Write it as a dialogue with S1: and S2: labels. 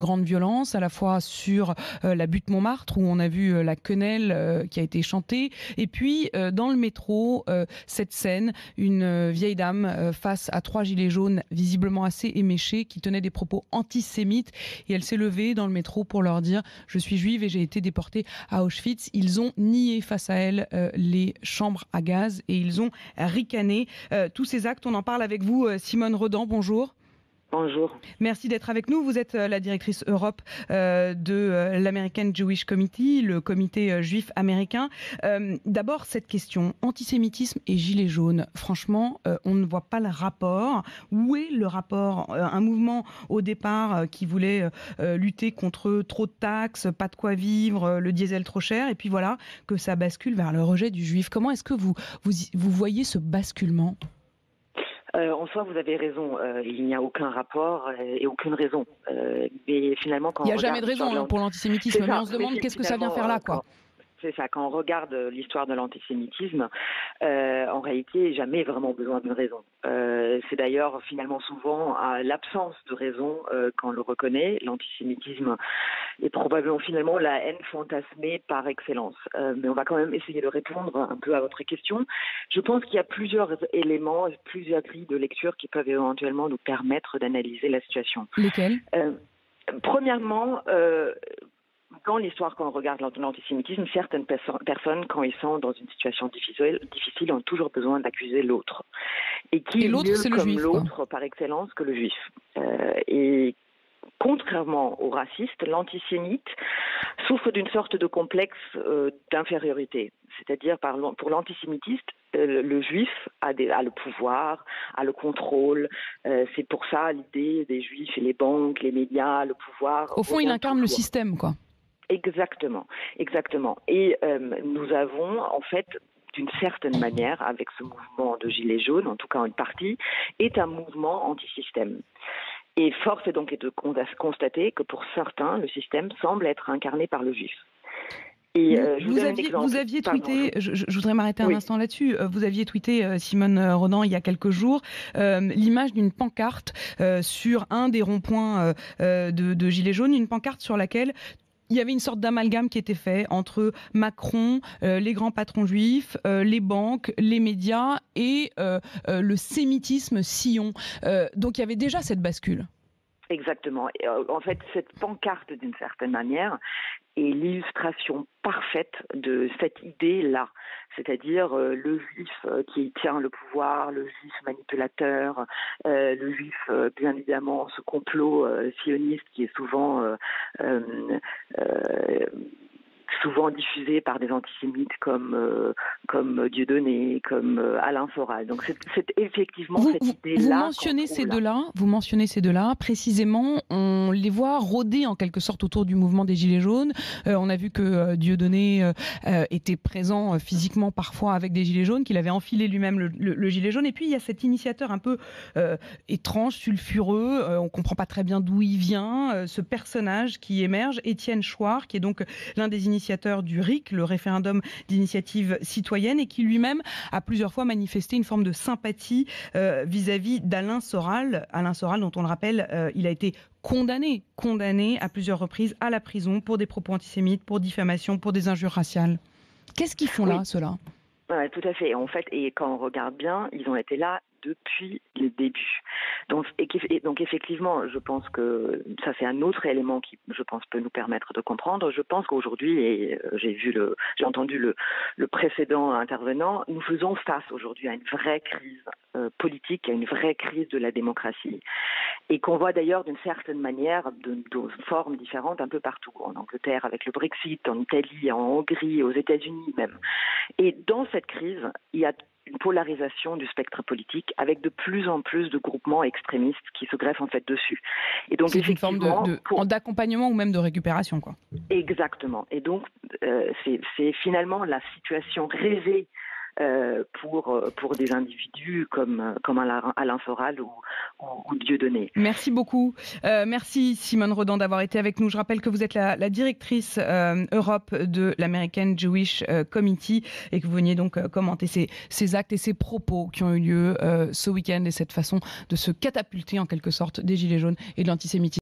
S1: grande violence, à la fois sur la butte Montmartre où on a vu la quenelle qui a été chantée, et puis dans le métro, cette scène, une vieille dame face à 3 gilets jaunes visiblement assez éméchés qui tenaient des propos antisémites, et elle s'est levée dans le métro pour leur dire « Je suis juive et j'ai été déportée à Auschwitz ». Ils ont nié face à elle les chambres à gaz et ils ont ricané. Tous ces actes, on en parle avec vous, Simone Rodan, bonjour.
S2: Bonjour.
S1: Merci d'être avec nous. Vous êtes la directrice Europe de l'American Jewish Committee, le comité juif américain. D'abord, cette question, antisémitisme et gilets jaunes. Franchement, on ne voit pas le rapport. Où est le rapport? Un mouvement au départ qui voulait lutter contre trop de taxes, pas de quoi vivre, le diesel trop cher, et puis voilà que ça bascule vers le rejet du juif. Comment est-ce que vous voyez ce basculement?
S2: En soi, vous avez raison. Il n'y a aucun rapport et aucune raison. Mais finalement, quand
S1: il n'y a
S2: on
S1: jamais de
S2: regarde
S1: raison pour l'antisémitisme, mais on se demande qu'est-ce que ça vient faire là, quoi.
S2: C'est ça, quand on regarde l'histoire de l'antisémitisme, en réalité, jamais vraiment besoin d'une raison. C'est d'ailleurs finalement souvent à l'absence de raison qu'on le reconnaît. L'antisémitisme est probablement finalement la haine fantasmée par excellence. Mais on va quand même essayer de répondre un peu à votre question. Je pense qu'il y a plusieurs éléments, plusieurs grilles de lecture qui peuvent éventuellement nous permettre d'analyser la situation.
S1: Lesquels?
S2: Premièrement, dans l'histoire, quand on regarde l'antisémitisme, certaines personnes, quand ils sont dans une situation difficile, ont toujours besoin d'accuser l'autre. Et qui est
S1: l'autre, c'est
S2: mieux
S1: le
S2: comme
S1: juif,
S2: l'autre par excellence que le juif. Et contrairement aux racistes, l'antisémite souffre d'une sorte de complexe d'infériorité. C'est-à-dire, pour l'antisémitiste, le juif a le pouvoir, a le contrôle. C'est pour ça l'idée des juifs et les banques, les médias, le pouvoir.
S1: Au fond, il incarne le système, quoi.
S2: Exactement. Et nous avons, en fait, d'une certaine manière, avec ce mouvement de Gilets jaunes, en tout cas une partie, est un mouvement anti-système. Et force est donc de constater que pour certains, le système semble être incarné par le juif. Et
S1: vous aviez tweeté, je voudrais m'arrêter un instant là-dessus, vous aviez tweeté, Simone Rodan, il y a quelques jours, l'image d'une pancarte sur un des ronds-points de Gilets jaunes, une pancarte sur laquelle il y avait une sorte d'amalgame qui était fait entre Macron, les grands patrons juifs, les banques, les médias et le sémitisme sillon. Donc il y avait déjà cette bascule.
S2: Exactement. Et, en fait, cette pancarte, d'une certaine manière, est l'illustration parfaite de cette idée-là. C'est-à-dire le juif qui tient le pouvoir, le juif manipulateur, le juif, bien évidemment, ce complot sioniste qui est souvent diffusé par des antisémites comme Dieudonné, comme Alain Soral. Donc c'est effectivement cette idée-là.
S1: Vous mentionnez ces deux-là. Précisément, on les voit rôder en quelque sorte autour du mouvement des Gilets jaunes. On a vu que Dieudonné était présent physiquement parfois avec des Gilets jaunes, qu'il avait enfilé lui-même le gilet jaune. Et puis il y a cet initiateur un peu étrange, sulfureux. On ne comprend pas très bien d'où il vient. Ce personnage qui émerge, Étienne Chouard, qui est donc l'un des initiateurs du RIC, le référendum d'initiative citoyenne, et qui lui-même a plusieurs fois manifesté une forme de sympathie vis-à-vis d'Alain Soral. Alain Soral, dont on le rappelle, il a été condamné à plusieurs reprises à la prison pour des propos antisémites, pour diffamation, pour des injures raciales. Qu'est-ce qu'ils font là, ceux-là ?
S2: Ouais, tout à fait. En fait, et quand on regarde bien, ils ont été là depuis le début. Donc effectivement, je pense que ça c'est un autre élément qui, je pense, peut nous permettre de comprendre. Je pense qu'aujourd'hui, et j'ai entendu le précédent intervenant, nous faisons face aujourd'hui à une vraie crise politique, à une vraie crise de la démocratie, et qu'on voit d'ailleurs d'une certaine manière de formes différentes un peu partout. En Angleterre avec le Brexit, en Italie, en Hongrie, aux États-Unis même. Et dans cette crise, il y a une polarisation du spectre politique avec de plus en plus de groupements extrémistes qui se greffent en fait dessus. Et donc
S1: c'est une forme d'accompagnement ou même de récupération, quoi.
S2: Exactement. Et donc c'est finalement la situation rêvée pour des individus comme Alain Soral ou Dieudonné.
S1: Merci beaucoup. Merci Simone Rodan d'avoir été avec nous. Je rappelle que vous êtes la directrice Europe de l'American Jewish Committee et que vous veniez donc commenter ces actes et ces propos qui ont eu lieu ce week-end et cette façon de se catapulter en quelque sorte des Gilets jaunes et de l'antisémitisme.